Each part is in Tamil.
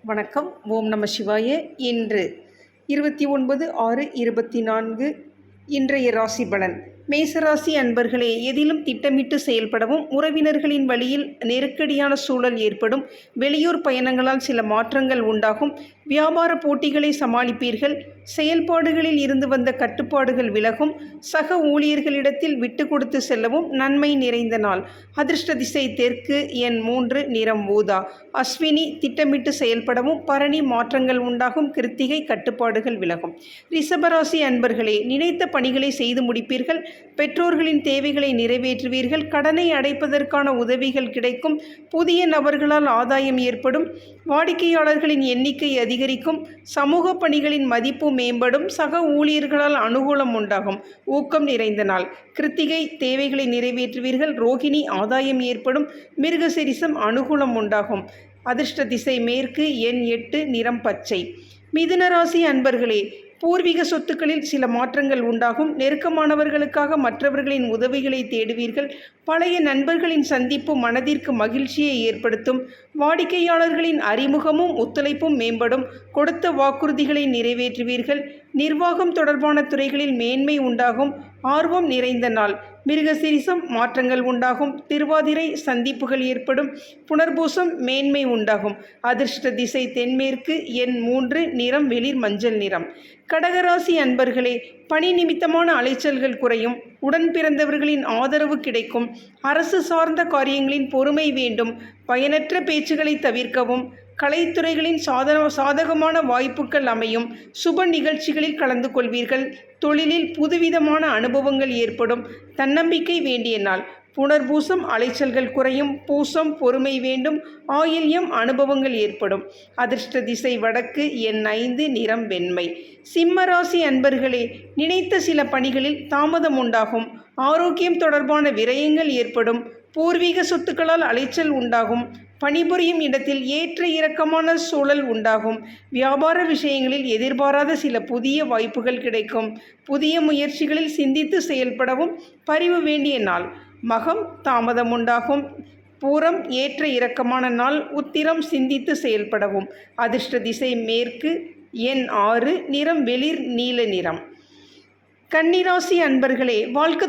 வணக்கம். ஓம் நம சிவாய. இன்று 29/6/24 இன்றைய ராசி பலன். மேசராசி அன்பர்களே, எதிலும் திட்டமிட்டு செயல்படவும், உறவினர்களின் வழியில் நெருக்கடியான சூழல் ஏற்படும். வெளியூர் பயணங்களால் சில மாற்றங்கள் உண்டாகும். வியாபார போட்டிகளை சமாளிப்பீர்கள். செயல்பாடுகளில் இருந்து வந்த கட்டுப்பாடுகள் விலகும். சக ஊழியர்களிடத்தில் விட்டு கொடுத்து செல்லவும் நன்மை நிறைந்த நாள். அதிர்ஷ்ட திசை தெற்கு. எண் 3. நிறம் ஊதா. அஸ்வினி திட்டமிட்டு செயல்படவும், பரணி மாற்றங்கள் உண்டாகும். கிருத்திகை கட்டுப்பாடுகள் விலகும். ரிஷபராசி அன்பர்களே, நினைத்த பணிகளை செய்து முடிப்பீர்கள். பெற்றோர்களின் தேவைகளை நிறைவேற்றுவீர்கள். கடனை அடைப்பதற்கான உதவிகள் கிடைக்கும். புதிய நபர்களால் ஆதாயம் ஏற்படும். வாடிக்கையாளர்களின் எண்ணிக்கை அதிகரிக்கும். சமூக பணிகளின் மதிப்பு மேம்படும். சக ஊழியர்களால் அனுகூலம் உண்டாகும். ஊக்கம் நிறைந்த நாள். கிருத்திகை தேவைகளை நிறைவேற்றுவீர்கள். ரோகிணி ஆதாயம் ஏற்படும். மிருகசிரிசம் அனுகூலம் உண்டாகும். அதிர்ஷ்ட திசை மேற்கு. எண் 8. நிறம் பச்சை. மிதுனராசி அன்பர்களே, பூர்வீக சொத்துக்களில் சில மாற்றங்கள் உண்டாகும். நெருக்கமானவர்களுக்காக மற்றவர்களின் உதவிகளை தேடுவீர்கள். பழைய நண்பர்களின் சந்திப்பு மனதிற்கு மகிழ்ச்சியை ஏற்படுத்தும். வாடிக்கையாளர்களின் அறிமுகமும் ஒத்துழைப்பும் மேம்படும். கொடுத்த வாக்குறுதிகளை நிறைவேற்றுவீர்கள். நிர்வாகம் தொடர்பான துறைகளில் மேன்மை உண்டாகும். ஆர்வம் நிறைந்த நாள். மிருகசீரிசம் மாற்றங்கள் உண்டாகும். திருவாதிரை சந்திப்புகள் ஏற்படும். புனர்பூசம் மேன்மை உண்டாகும். அதிர்ஷ்ட திசை தென்மேற்கு. எண் 3. நிறம் வெளிர் மஞ்சள் நிறம். கடகராசி அன்பர்களே, பணி நிமித்தமான அலைச்சல்கள் குறையும். உடன் பிறந்தவர்களின் ஆதரவு கிடைக்கும். அரசு சார்ந்த காரியங்களின் பொறுமை வேண்டும். பயனற்ற பேச்சுகளை தவிர்க்கவும். கலைத்துறைகளின் சாதகமான வாய்ப்புகள் அமையும். சுப நிகழ்ச்சிகளில் கலந்து கொள்வீர்கள். தொழிலில் புதுவிதமான அனுபவங்கள் ஏற்படும். தன்னம்பிக்கை வேண்டிய நாள். புனர்பூசம் அலைச்சல்கள் குறையும். பூசம் பொறுமை வேண்டும். ஆயில்யம் அனுபவங்கள் ஏற்படும். அதிர்ஷ்ட திசை வடக்கு. எண் 5. நிறம் வெண்மை. சிம்மராசி அன்பர்களே, நினைத்த சில பணிகளில் தாமதம் உண்டாகும். ஆரோக்கியம் தொடர்பான விரயங்கள் ஏற்படும். பூர்வீக சொத்துக்களால் அலைச்சல் உண்டாகும். பணிபுரியும் இடத்தில் ஏற்ற இறக்கமான சூழல் உண்டாகும். வியாபார விஷயங்களில் எதிர்பாராத சில புதிய வாய்ப்புகள் கிடைக்கும். புதிய முயற்சிகளில் சிந்தித்து செயல்படவும் பரிவு வேண்டிய நாள். மகம் தாமதம் உண்டாகும். பூரம் ஏற்ற இறக்கமான நாள். உத்திரம் சிந்தித்து செயல்படவும். அதிர்ஷ்ட திசை மேற்கு. எண் 6. நிறம் வெளிர் நீல நிறம். கன்னிராசி அன்பர்களே, வாழ்க்கை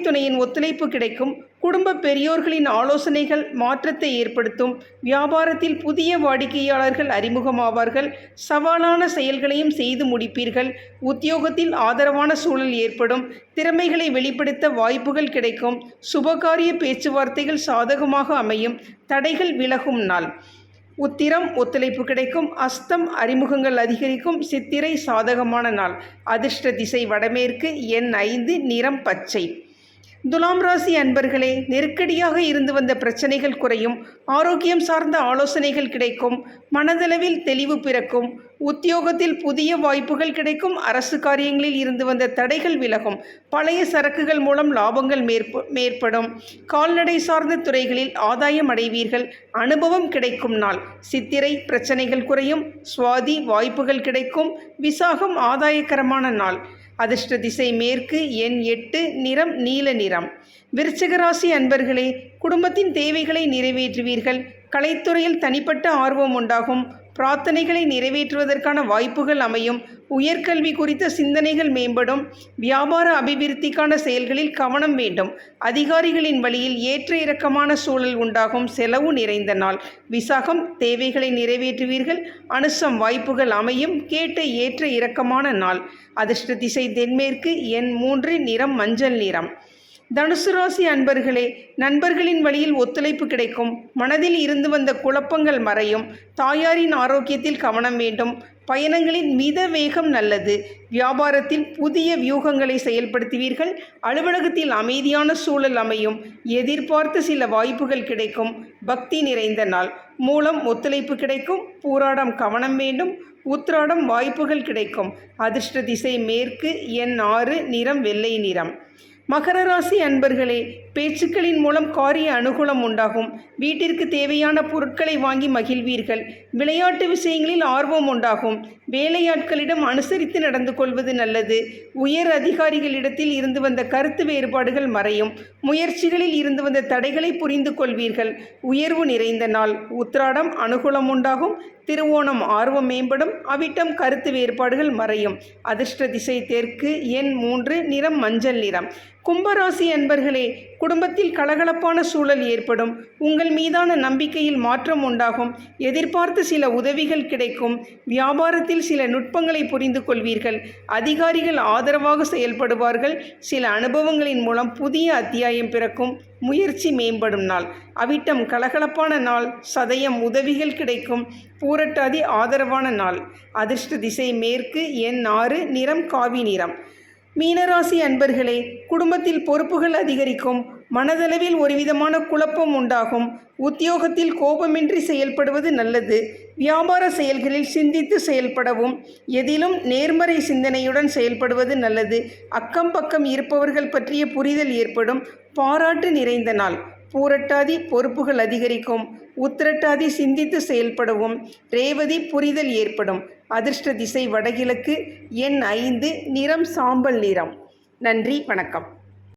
துணையின் ஒத்துழைப்பு கிடைக்கும். குடும்ப பெரியோர்களின் ஆலோசனைகள் மாற்றத்தை ஏற்படுத்தும். வியாபாரத்தில் புதிய வாடிக்கையாளர்கள் அறிமுகமாவார்கள். சவாலான செயல்களையும் செய்து முடிப்பீர்கள். உத்தியோகத்தில் ஆதரவான சூழல் ஏற்படும். திறமைகளை வெளிப்படுத்த வாய்ப்புகள் கிடைக்கும். சுபகாரிய பேச்சுவார்த்தைகள் சாதகமாக அமையும். தடைகள் விலகும் நாள். உத்திரம் ஒத்துழைப்பு கிடைக்கும். அஸ்தம் அறிமுகங்கள் அதிகரிக்கும். சித்திரை சாதகமான நாள். அதிர்ஷ்ட திசை வடமேற்கு. எண் 5. நிறம் பச்சை. துலாம் ராசி அன்பர்களே, நெருக்கடியாக இருந்து வந்த பிரச்சனைகள் குறையும். ஆரோக்கியம் சார்ந்த ஆலோசனைகள் கிடைக்கும். மனதளவில் தெளிவு பிறக்கும். உத்தியோகத்தில் புதிய வாய்ப்புகள் கிடைக்கும். அரசு காரியங்களில் இருந்து வந்த தடைகள் விலகும். பழைய சரக்குகள் மூலம் லாபங்கள் மேற்படும். கால்நடை சார்ந்த துறைகளில் ஆதாயம் அடைவீர்கள். அனுபவம் கிடைக்கும் நாள். சித்திரை பிரச்சனைகள் குறையும். சுவாதி வாய்ப்புகள் கிடைக்கும். விசாகம் ஆதாயகரமான நாள். அதிர்ஷ்ட திசை மேற்கு. எண் 8. நிறம் நீல நிறம். விருச்சிக ராசி அன்பர்களே, குடும்பத்தின் தேவைகளை நிறைவேற்றுவீர்கள். கலைத்துறையில் தனிப்பட்ட ஆர்வம் உண்டாகும். பிரார்த்தனைகளை நிறைவேற்றுவதற்கான வாய்ப்புகள் அமையும். உயர்கல்வி குறித்த சிந்தனைகள் மேம்படும். வியாபார அபிவிருத்திக்கான செயல்களில் கவனம் வேண்டும். அதிகாரிகளின் வழியில் ஏற்ற இறக்கமான சூழல் உண்டாகும். செலவு நிறைந்த நாள். விசாகம் தேவைகளை நிறைவேற்றுவீர்கள். அனுசம் வாய்ப்புகள் அமையும். கேட்ட ஏற்ற இறக்கமான நாள். அதிர்ஷ்ட திசை தென்மேற்கு. எண் 3. நிறம் மஞ்சள் நிறம். தனுசு ராசி அன்பர்களே, நண்பர்களின் வழியில் ஒத்துழைப்பு கிடைக்கும். மனதில் இருந்து வந்த குழப்பங்கள் மறையும். தாயாரின் ஆரோக்கியத்தில் கவனம் வேண்டும். பயணங்களின் மித வேகம் நல்லது. வியாபாரத்தில் புதிய வியூகங்களை செயல்படுத்துவீர்கள். அலுவலகத்தில் அமைதியான சூழல் அமையும். எதிர்பார்த்த சில வாய்ப்புகள் கிடைக்கும். பக்தி நிறைந்த நாள். மூலம் ஒத்துழைப்பு கிடைக்கும். பூராடம் கவனம் வேண்டும். உத்திராடம் வாய்ப்புகள் கிடைக்கும். அதிர்ஷ்ட திசை மேற்கு. எண் 6. நிறம் வெள்ளை நிறம். மகர ராசி அன்பர்களே, பேச்சுக்களின் மூலம் காரிய அனுகூலம் உண்டாகும். வீட்டிற்கு தேவையான பொருட்களை வாங்கி மகிழ்வீர்கள். விளையாட்டு விஷயங்களில் ஆர்வம் உண்டாகும். வேலையாட்களிடம் அனுசரித்து நடந்து கொள்வது நல்லது. உயர் அதிகாரிகளிடத்தில் இருந்து வந்த கருத்து வேறுபாடுகள் மறையும். முயற்சிகளில் இருந்து வந்த தடைகளை புரிந்து கொள்வீர்கள். உயர்வு நிறைந்த நாள். உத்திராடம் அனுகூலம் உண்டாகும். திருவோணம் ஆர்வம் மேம்படும். அவிட்டம் கருத்து வேறுபாடுகள் மறையும். அதிர்ஷ்ட திசை தெற்கு. எண் 3. நிறம் மஞ்சள் நிறம். கும்பராசி அன்பர்களே, குடும்பத்தில் கலகலப்பான சூழல் ஏற்படும். உங்கள் மீதான நம்பிக்கையில் மாற்றம் உண்டாகும். எதிர்பார்த்து சில உதவிகள் கிடைக்கும். வியாபாரத்தில் சில நுட்பங்களை புரிந்து கொள்வீர்கள். அதிகாரிகள் ஆதரவாக செயல்படுவார்கள். சில அனுபவங்களின் மூலம் புதிய அத்தியாயம் பிறக்கும். முயற்சி மேம்படும் நாள். அவிட்டம் கலகலப்பான நாள். சதயம் உதவிகள் கிடைக்கும். பூரட்டாதி ஆதரவான நாள். அதிர்ஷ்ட திசை மேற்கு. எண் 6. நிறம் காவி நிறம். மீனராசி அன்பர்களே, குடும்பத்தில் பொறுப்புகள் அதிகரிக்கும். மனதளவில் ஒருவிதமான குழப்பம் உண்டாகும். உத்தியோகத்தில் கோபமின்றி செயல்படுவது நல்லது. வியாபார செயல்களில் சிந்தித்து செயல்படவும், எதிலும் நேர்மறை சிந்தனையுடன் செயல்படுவது நல்லது. அக்கம் பக்கம் இருப்பவர்கள் பற்றிய புரிதல் ஏற்படும். பாராட்டு நிறைந்த நாள். பூரட்டாதி பொறுப்புகள் அதிகரிக்கும். உத்திரட்டாதி சிந்தித்து செயல்படவும். ரேவதி புரிதல் ஏற்படும். அதிர்ஷ்ட திசை வடகிழக்கு. எண் 5. நிறம் சாம்பல் நிறம். நன்றி, வணக்கம்.